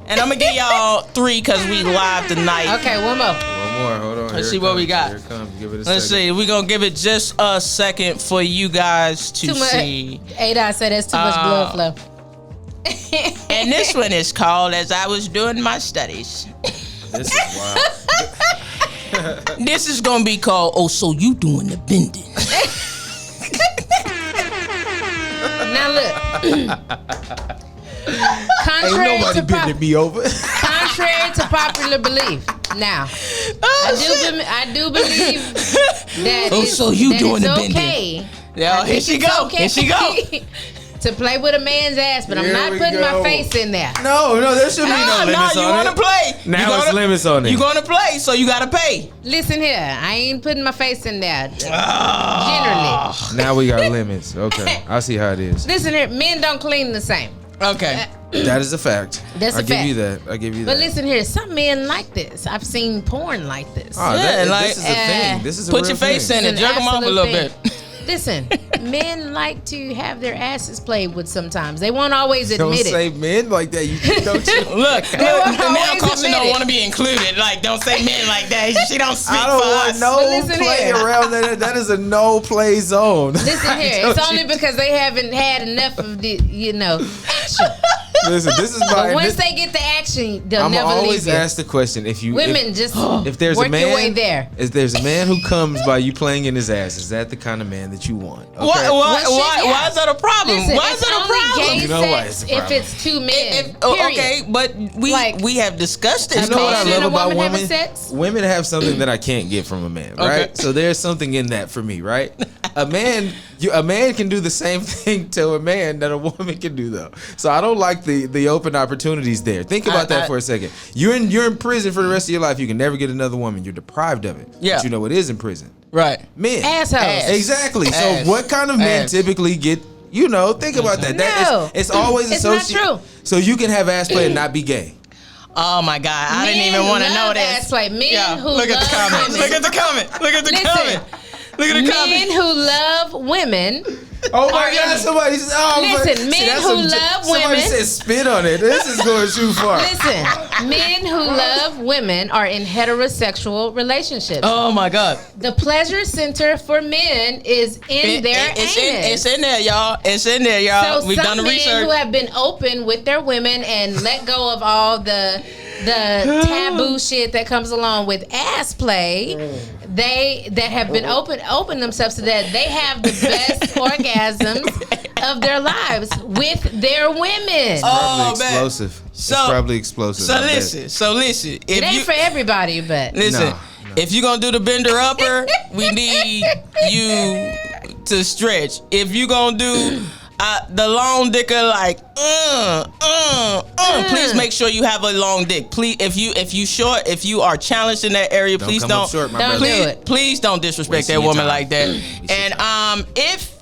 I'm gonna give y'all 3 because we live tonight. Okay, one more. Hold on. Let's see what we got. Here it comes. Give it a Let's see. We're gonna give it just a second for you guys to see. Ada said that's too much blood flow. And this one is called As I Was Doing My Studies. This is wild. This is gonna be called Oh, So You Doing the Bending. Now look. Ain't nobody bending me over. Contrary to popular belief. Now, I do believe that doing the bending. Okay. Yeah, here she go. Okay. Here she go. To play with a man's ass, but I'm not putting my face in there. No, there shouldn't be no limits on it. You want to play. Now it's limits on it. You're going to play, so you got to pay. Listen here. I ain't putting my face in there. Generally. Now we got limits. Okay. I see how it is. Listen here. Men don't clean the same. Okay. That is a fact. That's a fact. I give you that. But listen here. Some men like this. I've seen porn like this. Oh, this is a thing. This is a real thing. Put your face in it. Jerk them off a little bit. Listen, men like to have their asses played with sometimes. They won't always admit it. Don't say men like that. Don't you? Look, now Carson don't want to be included. Like, don't say men like that. She don't speak for us. I don't want no play around that. That is a no play zone. Listen here. It's only because they haven't had enough of the, action. Listen, this is my. But once they get the action, they'll never leave you. I'm always ask the question: if there's work a man, your way there. If there's a man who comes by you playing in his ass, is that the kind of man that you want? Okay? Why is that a problem? Listen, why is that a problem? You know why it's a problem. If it's 2 men. Okay, but we have discussed this. You know what I love about women? Sex? Women have something that I can't get from a man, right? So there's something in that for me, right? A man can do the same thing to a man that a woman can do, though. So I don't like the open opportunities there. Think about that for a second. You're in prison for the rest of your life. You can never get another woman. You're deprived of it. Yeah. But you know what is in prison? Right. Men. Assholes. Exactly. So what kind of men typically get? Think about that. It's always associated. Not true. So you can have ass play and not be gay. Oh my God! I didn't even want to know this. Men who look at the comment. Look at the comment. Look at the comment. Look at the men comment. who love women. Oh my God! Somebody said, listen, men who love women. Somebody said spit on it. This is going too far. Listen, men who love women are in heterosexual relationships. Oh my God! The pleasure center for men is in their anus. It's in there, y'all. It's in there, y'all. So We've done the research. Some men who have been open with their women and let go of all the taboo shit that comes along with ass play, that have been open themselves to that, they have the best orgasms of their lives with their women. Oh man, explosive. It's probably explosive. So listen. It ain't for everybody, but listen. No. If you're gonna do the bender upper, we need you to stretch. If you gonna do the long dicker, like please make sure you have a long dick. Please, if you are challenged in that area, please don't do it. Please don't disrespect that woman like that. And if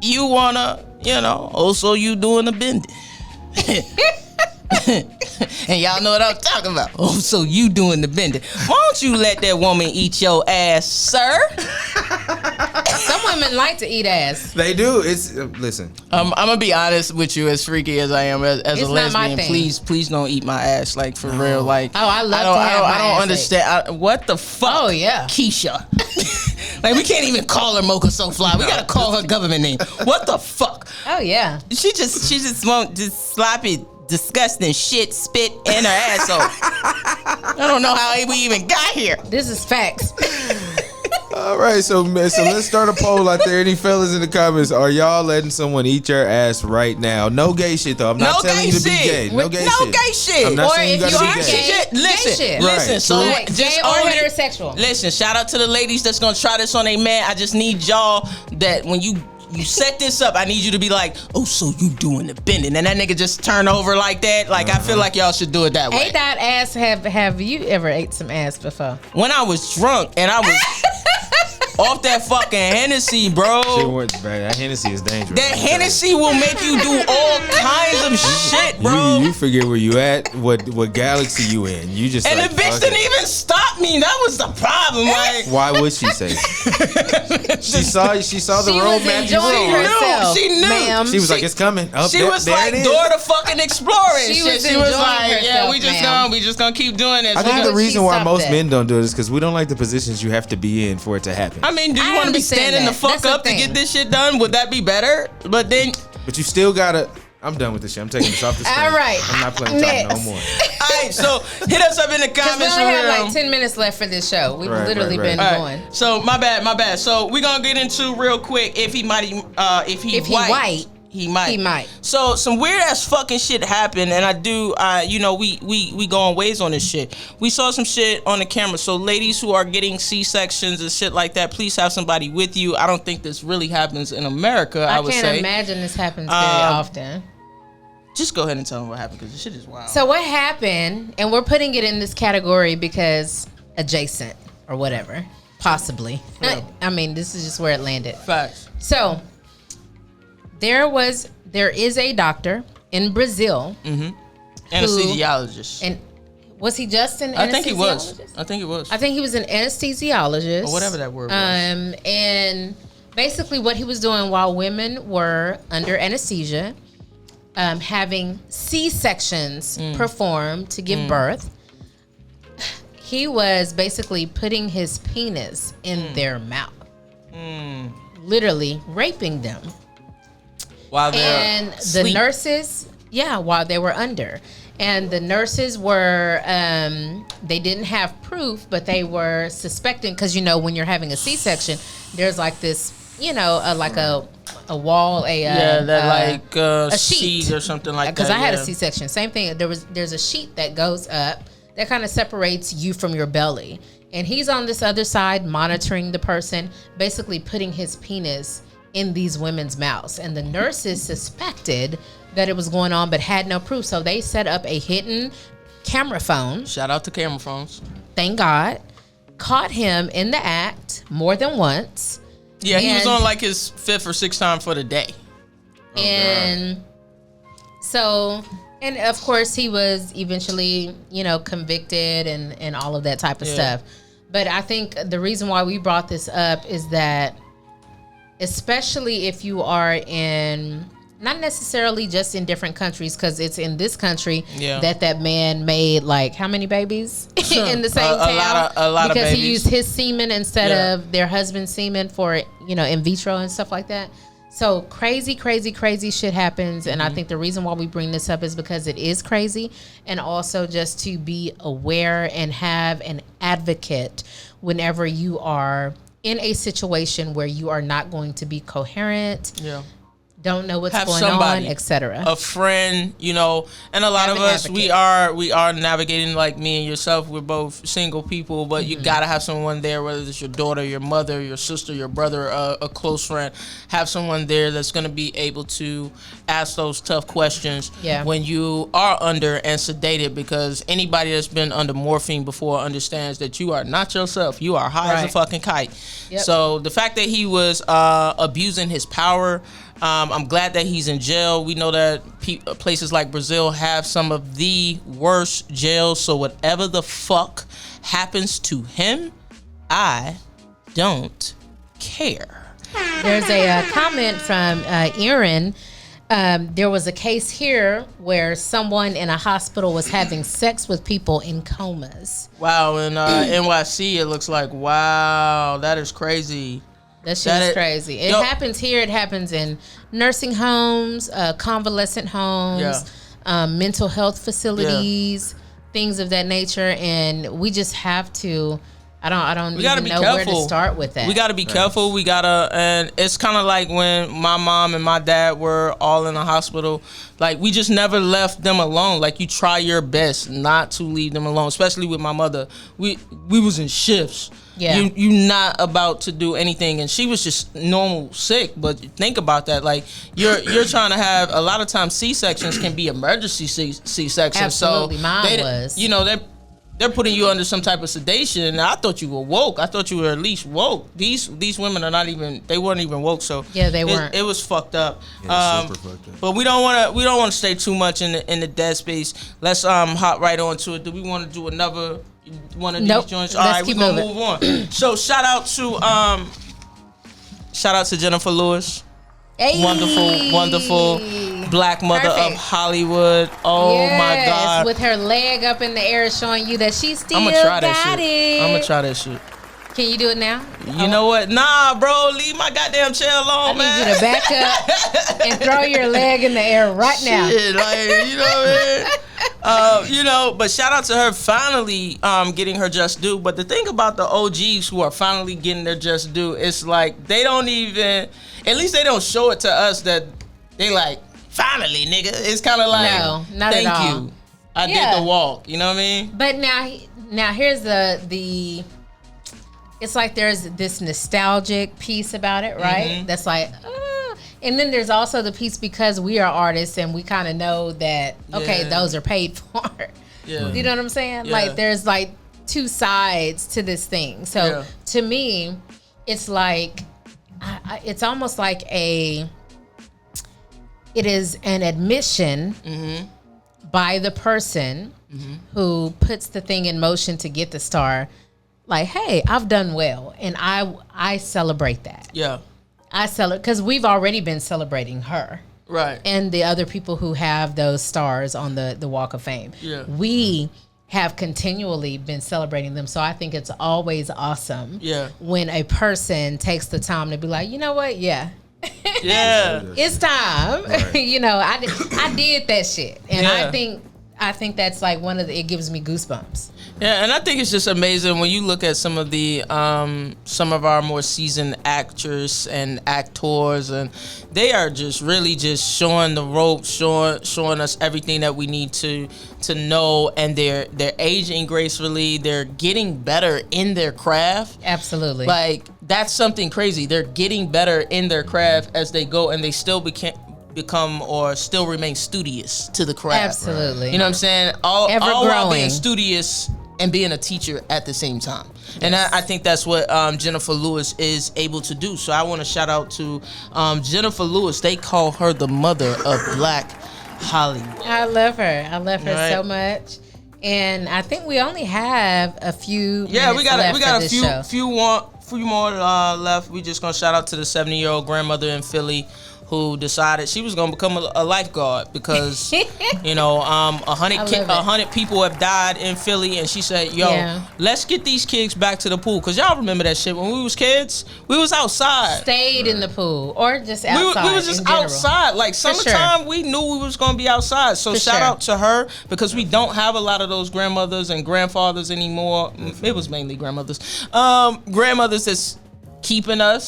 you wanna, also you doing the bending. And y'all know what I'm talking about. Oh, so you doing the bending. Why don't you let that woman eat your ass, sir? Some women like to eat ass. They do. It's listen. I'm gonna be honest with you, as freaky as I am as a lesbian. My please don't eat my ass, like for real. Like I love I don't understand. What the fuck? Oh yeah, Keisha. Like we can't even call her Mocha So Fly. We gotta call her government name. What the fuck? Oh yeah. She just won't just sloppy, disgusting shit spit in her asshole. I don't know how we even got here. This is facts. All right, so let's start a poll out there. Any fellas in the comments, are y'all letting someone eat your ass right now? No gay shit though. I'm not telling you to be gay. No gay shit. I'm not saying you gotta be gay. Listen. So right. Gay or heterosexual. Listen, shout out to the ladies that's gonna try this on a man. I just need y'all that when you set this up, I need you to be like, oh, so you doing the bending, and that nigga just turn over like that. Like I feel like y'all should do it that way. Ate that ass. Have you ever ate some ass before? When I was drunk and I was off that fucking Hennessy, bro. That Hennessy is dangerous. That Hennessy will make you do all kinds of shit, bro. You forget where you at, what galaxy you in. You just and the bitch didn't even stop me. That was the problem. Like, why would she say? She saw the road map. She knew. Ma'am. She was like, it's coming. She was like, door to fucking exploring. She was like, yeah, we just gonna keep doing this. I think the reason why most men don't do it is because we don't like the positions you have to be in for it to happen. I mean, do you want to be standing the fuck up to get this shit done? Would that be better? But you still gotta. I'm done with this shit. I'm taking this off the screen. All right. I'm not playing top no more. All right, so hit us up in the comments. We only have like 10 minutes left for this show. We've literally been going. So my bad. So we're gonna get into real quick if he white. He might. So some weird ass fucking shit happened, and we going ways on this shit. We saw some shit on the camera. So ladies who are getting C-sections and shit like that, please have somebody with you. I don't think this really happens in America. I would say. I can't imagine this happens very often. Just go ahead and tell them what happened because this shit is wild. So what happened, and we're putting it in this category because adjacent or whatever, possibly. Yeah. I mean, this is just where it landed. Facts. So there is a doctor in Brazil. Mm-hmm. Anesthesiologist. And was he just an anesthesiologist? I think he was. I think he was an anesthesiologist. Or whatever that word was. And basically what he was doing while women were under anesthesia, having C-sections performed to give birth, he was basically putting his penis in their mouth. Literally raping them. While the nurses, while they were under. And the nurses were, they didn't have proof, but they were suspecting, because, when you're having a C-section, there's like this, like a wall, a sheet or something like that. Because I had a C-section. Same thing. There's a sheet that goes up that kind of separates you from your belly. And he's on this other side monitoring the person, basically putting his penis in these women's mouths. And the nurses suspected that it was going on but had no proof. So they set up a hidden camera phone. Shout out to camera phones. Thank God. Caught him in the act more than once. Yeah, he was on like his 5th or 6th time for the day. And of course he was eventually, convicted and all of that type of stuff. But I think the reason why we brought this up is that, especially if you are in, not necessarily just in different countries, because it's in this country that man made like how many babies in the same town? A lot because of babies. He used his semen instead of their husband's semen for, in vitro and stuff like that. So crazy shit happens. And I think the reason why we bring this up is because it is crazy, and also just to be aware and have an advocate whenever you are in a situation where you are not going to be coherent. Don't know what's going on, etc. A friend, and a lot of us, we are navigating, like me and yourself. We're both single people, but you gotta have someone there, whether it's your daughter, your mother, your sister, your brother, a close friend. Have someone there that's gonna be able to ask those tough questions when you are under and sedated, because anybody that's been under morphine before understands that you are not yourself. You are high as a fucking kite. So the fact that he was abusing his power, I'm glad that he's in jail. We know that places like Brazil have some of the worst jails. So whatever the fuck happens to him, I don't care. There's a comment from Erin. There was a case here where someone in a hospital was having sex with people in comas. Wow, in NYC, it looks like, wow, that is crazy. That shit is crazy. It happens here. It happens in nursing homes, convalescent homes, mental health facilities, things of that nature. And we just have to. I don't even know where to start with that. We got to be careful. We gotta, and it's kind of like when my mom and my dad were all in the hospital. Like, we just never left them alone. Like, you try your best not to leave them alone. Especially with my mother, we was in shifts. Yeah, you not about to do anything, and she was just normal sick. But think about that. Like, you're trying to have, a lot of times C-sections can be emergency C-sections. Absolutely, so mine was. They're putting you under some type of sedation. I thought you were woke. I thought you were at least woke. These women are not even. They weren't even woke. So yeah, they weren't. It was fucked up. Super fucked up. But we don't want to stay too much in the dead space. Let's hop right on to it. Do we want to do another one of these joints? All right, we're gonna move on. So shout out to Jennifer Lewis. Hey. Wonderful black mother of Hollywood. Oh my God. With her leg up in the air showing you that she still got it. I'm gonna try that shit. Can you do it now? You know what? Nah, bro. Leave my goddamn chair alone, man. I need you to back up and throw your leg in the air right now. Shit, like, you know what I mean? But shout out to her finally getting her just due. But the thing about the OGs who are finally getting their just due, it's like they don't even, at least they don't show it to us that they like, finally, nigga. It's kind of like, no, not thank at all. you. I did the walk. You know what I mean? But now here's the it's like there's this nostalgic piece about it, right? Mm-hmm. That's like, and then there's also the piece because we are artists and we kind of know that, okay, those are paid for. Yeah. You know what I'm saying? Yeah. Like, there's like two sides to this thing. So to me, it's like, it's almost like it is an admission by the person who puts the thing in motion to get the star. Like, hey, I've done well, and I celebrate that. Yeah, I celebrate because we've already been celebrating her, right? And the other people who have those stars on the Walk of Fame. Yeah, we have continually been celebrating them. So I think it's always awesome. Yeah, when a person takes the time to be like, you know what? Yeah. Yeah, it's time. Right. I did that shit, and I think that's like it gives me goosebumps. Yeah, and I think it's just amazing when you look at some of some of our more seasoned actors and actors, and they are just really just showing the ropes, showing us everything that we need to know, and they're aging gracefully. They're getting better in their craft. Absolutely. Like, that's something crazy. They're getting better in their craft as they go, and they still become or still remain studious to the craft. Absolutely. You know what I'm saying? All while being studious and being a teacher at the same time. Yes. And I think that's what Jennifer Lewis is able to do. So I want to shout out to Jennifer Lewis. They call her the mother of Black Hollywood. I love her. I love her so much. And I think we only have a few. Yeah, we got a few more left. We just gonna shout out to the 70-year-old grandmother in Philly who decided she was gonna become a lifeguard because 100 people have died in Philly, and she said, let's get these kids back to the pool, because y'all remember that shit when we was kids. We was outside, stayed in the pool, or just outside. We was just outside, like summertime. We knew we was gonna be outside. So shout out to her, because we don't have a lot of those grandmothers and grandfathers anymore. It was mainly grandmothers. Grandmothers that's keeping our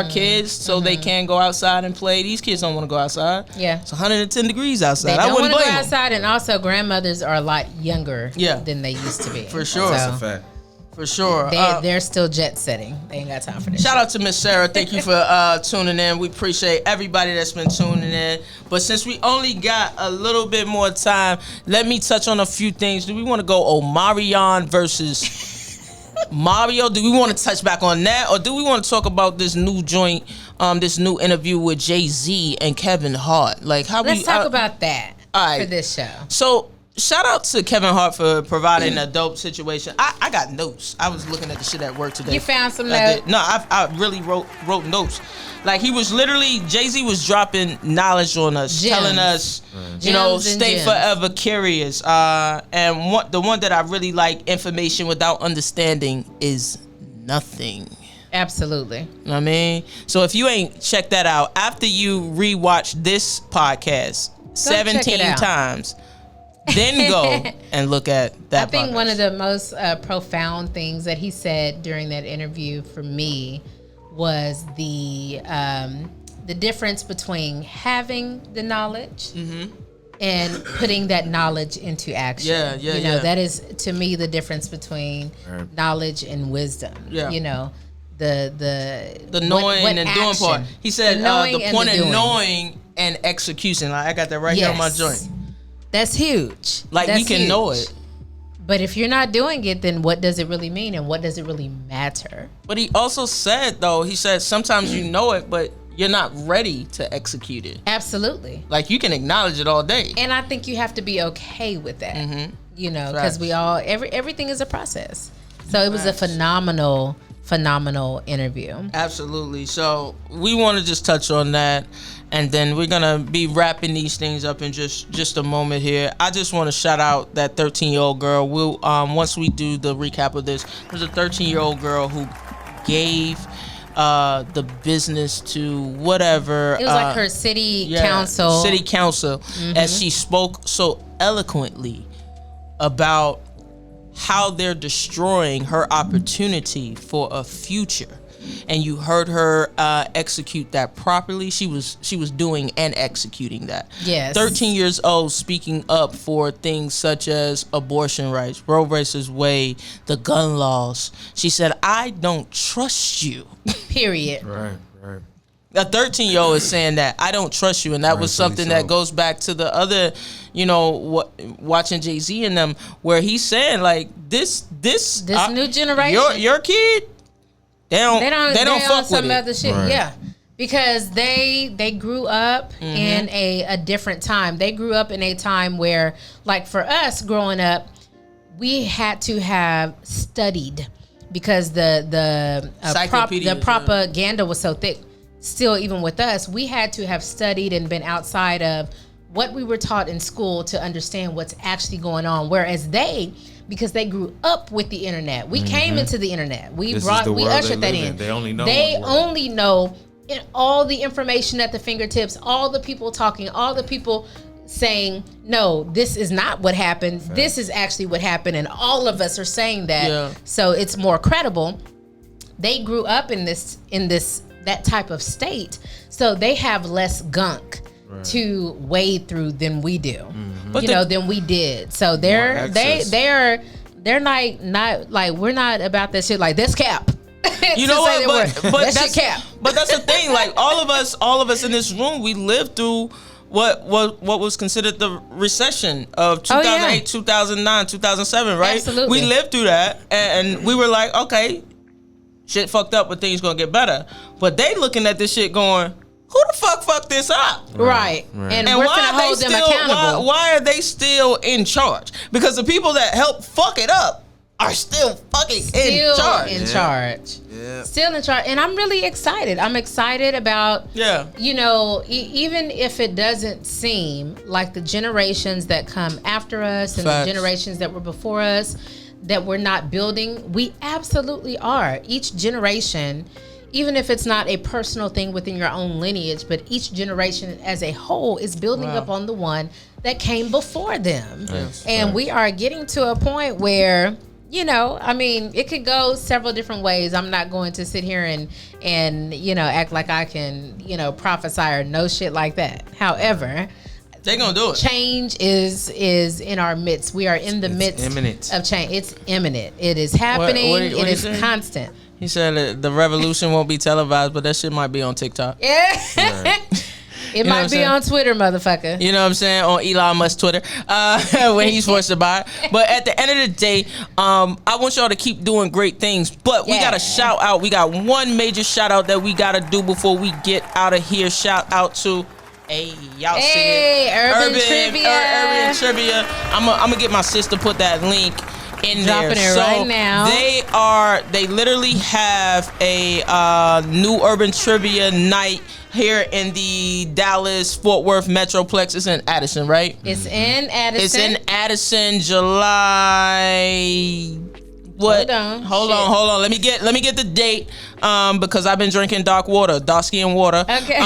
kids so they can go outside and play. These kids don't want to go outside. Yeah, it's 110 degrees outside. I wouldn't blame go outside them. And also grandmothers are a lot younger than they used to be. For sure. That's a fact. For sure. They're still jet setting. They ain't got time for this. Shout out to Miss Sarah. Thank you for tuning in. We appreciate everybody that's been tuning in. But since we only got a little bit more time, let me touch on a few things. Do we want to go Omarion versus Mario? Do we want to touch back on that, or do we want to talk about this new joint, this new interview with Jay-Z and Kevin Hart? Like, let's talk about that for this show. So, shout out to Kevin Hart for providing a dope situation. I got notes. I was looking at the shit at work today. You found some notes? No, I really wrote notes. Like, he was literally, Jay-Z was dropping knowledge on us, telling us, stay forever curious. And the one that I really like, information without understanding is nothing. Absolutely. You know what I mean? So if you ain't checked that out, after you rewatch this podcast 17 times, then go and look at that. I think one of the most profound things that he said during that interview for me was the difference between having the knowledge and putting that knowledge into action. Yeah. That is, to me, the difference between knowledge and wisdom. Yeah. The knowing what and action. doing part. He said the point of knowing and execution. Like, I got that right here on my joint. That's huge. Like, we can know it. But if you're not doing it, then what does it really mean, and what does it really matter? But he also said, though, sometimes you know it, but you're not ready to execute it. Absolutely. Like, you can acknowledge it all day. And I think you have to be okay with that. Because we all, everything is a process. So it was a phenomenal interview. Absolutely. So we want to just touch on that, and then we're gonna be wrapping these things up in just a moment here. I just want to shout out that 13-year-old girl. We'll once we do the recap of this, there's a 13-year-old girl who gave the business to whatever. It was like her city council, as she spoke so eloquently about how they're destroying her opportunity for a future. And you heard her execute that properly. She was doing and executing that. Yes. 13 years old, speaking up for things such as abortion rights, Roe versus Wade, the gun laws. She said, "I don't trust you." Period. Right. A 13-year-old is saying that, I don't trust you, and that was something that goes back to the other, watching Jay-Z and them, where he's saying, like, this new generation, your kid, they don't fuck with it. Other shit. Right. Yeah, because they grew up in a different time. They grew up in a time where, like, for us growing up, we had to have studied, because the propaganda was so thick. Still, even with us, we had to have studied and been outside of what we were taught in school to understand what's actually going on. Whereas because they grew up with the internet, we came into the internet. We ushered that in. They only know all the information at the fingertips, all the people talking, all the people saying, no, this is not what happened. Right. This is actually what happened. And all of us are saying that. Yeah. So it's more credible. They grew up in that type of state, so they have less gunk to wade through than we do, than we did. So they're not like we're not about that shit. Like, this cap. You know what? But that's cap. But that's the thing. Like, all of us in this room, we lived through what was considered the recession of 2008, 2009, 2007. Right? Absolutely. We lived through that, and we were like, okay, shit fucked up, but things gonna get better. But they looking at this shit going, who the fuck fucked this up? Right. And we're going to hold them accountable. Why are they still in charge? Because the people that helped fuck it up are still fucking in charge. Yeah. Still in charge. And I'm really excited. I'm excited about, you know, even if it doesn't seem like the generations that come after us and the generations that were before us, that we're not building, we absolutely are. Each generation, even if it's not a personal thing within your own lineage, but each generation as a whole is building up on the one that came before them. Yes, and we are getting to a point where, you know, I mean, it could go several different ways. I'm not going to sit here and you know, act like I can, you know, prophesy or no shit like that. However, they're gonna do it. Change is in our midst. We are in the midst of change. It's imminent. It is happening. What it is constant. He said the revolution won't be televised, but that shit might be on TikTok. Yeah. It might be on Twitter, motherfucker. You know what I'm saying? On Elon Musk Twitter, when he's forced to buy it. But at the end of the day, I want y'all to keep doing great things. But we got to shout out. We got one major shout out that we got to do before we get out of here. Shout out to... Hey, y'all see it? Urban Trivia. Urban Trivia. I'm gonna get my sister put that link in Dropping there. It right now. They literally have a new Urban Trivia night here in the Dallas-Fort Worth Metroplex. It's in Addison, right? It's in Addison. It's in Addison, July... What? Hold on. Let me get the date, because I've been drinking dark skin water. Okay.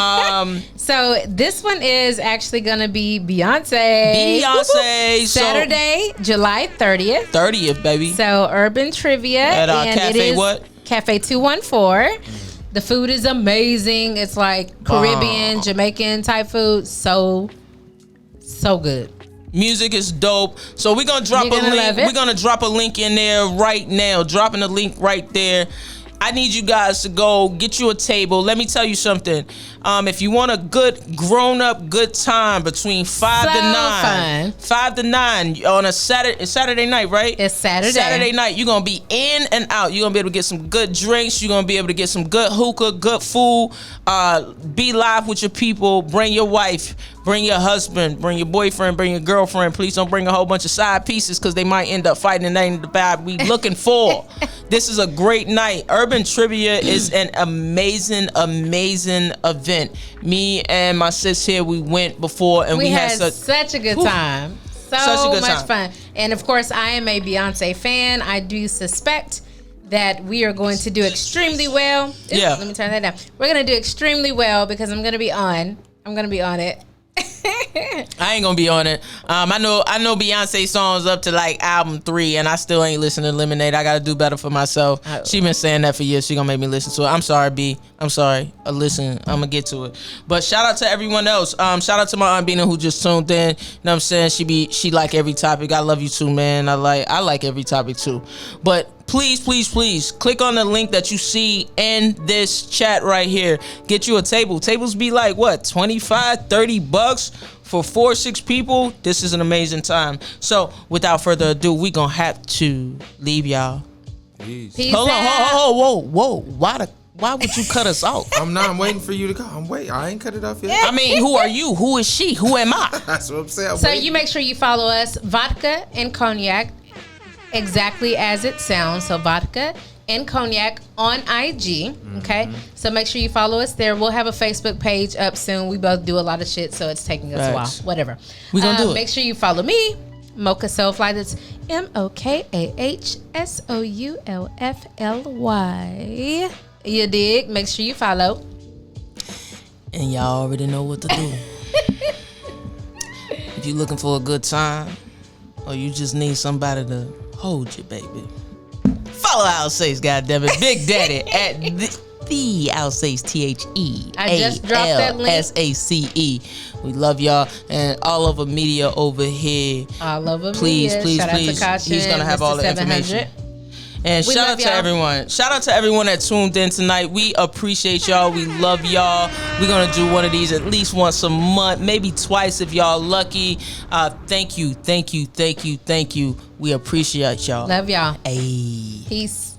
So this one is actually gonna be Beyonce. Saturday, July 30th. 30th, baby. So Urban Trivia at Cafe Cafe 214. The food is amazing. It's like Caribbean, Jamaican type food. So good. Music is dope. So we're gonna drop a link. We're gonna drop a link in there right now. Dropping the link right there. I need you guys to go get you a table. Let me tell you something. If you want a good grown-up good time between 5 to 9 on a Saturday night, right? It's Saturday night. You're gonna be in and out. You're gonna be able to get some good drinks. You're gonna be able to get some good hookah, good food. Be live with your people. Bring your wife. Bring your husband, bring your boyfriend, bring your girlfriend. Please don't bring a whole bunch of side pieces because they might end up fighting and that ain't the bad we looking for. This is a great night. Urban Trivia is an amazing event. Me and my sis here, we went before and we had such a good time. So much fun. And of course, I am a Beyonce fan. I do suspect that we are going to do extremely well. Let me turn that down. We're going to do extremely well because I'm going to be on it. I ain't gonna be on it. I know Beyonce songs up to like album 3, and I still ain't listening to Lemonade. I gotta do better for myself. She been saying that for years. She gonna make me listen to it. I'm sorry, B. I'm sorry. Listen, I'm gonna get to it. But shout out to everyone else. Shout out to my Aunt Bina who just tuned in. You know what I'm saying? She like every topic. I love you too, man. I like every topic too. But please click on the link that you see in this chat right here. Get you a table. Tables be like what, $25-$30 for 4-6 people. This is an amazing time. So without further ado, we gonna have to leave y'all. Peace Hold out. on. Whoa. Why would you cut us off? I'm waiting for you to go. I ain't cut it off yet. I mean, who are you? Who is she? Who am I? That's what I'm saying. So you make sure you follow us, Vodka and Cognac, exactly as it sounds. So Vodka and Cognac on IG. Okay. So make sure you follow us there. We'll have a Facebook page up soon. We both do a lot of shit, so it's taking us a while. Whatever. We gonna do it. Make sure you follow me, Mocha Soulfly. That's MOKAHSOULFLY. You dig? Make sure you follow. And y'all already know what to do. If you're looking for a good time, or you just need somebody to hold you, baby, follow Alsace, goddammit. Big Daddy at the Alsace, THEALSACE. I just dropped that link. We love y'all and all over media over here. All over please, media. Please, Shout please. Out to He's gonna have all the information. And shout out to everyone. Shout out to everyone that tuned in tonight. We appreciate y'all. We love y'all. We're going to do one of these at least once a month, maybe twice if y'all lucky. Thank you. We appreciate y'all. Love y'all. Hey. Peace.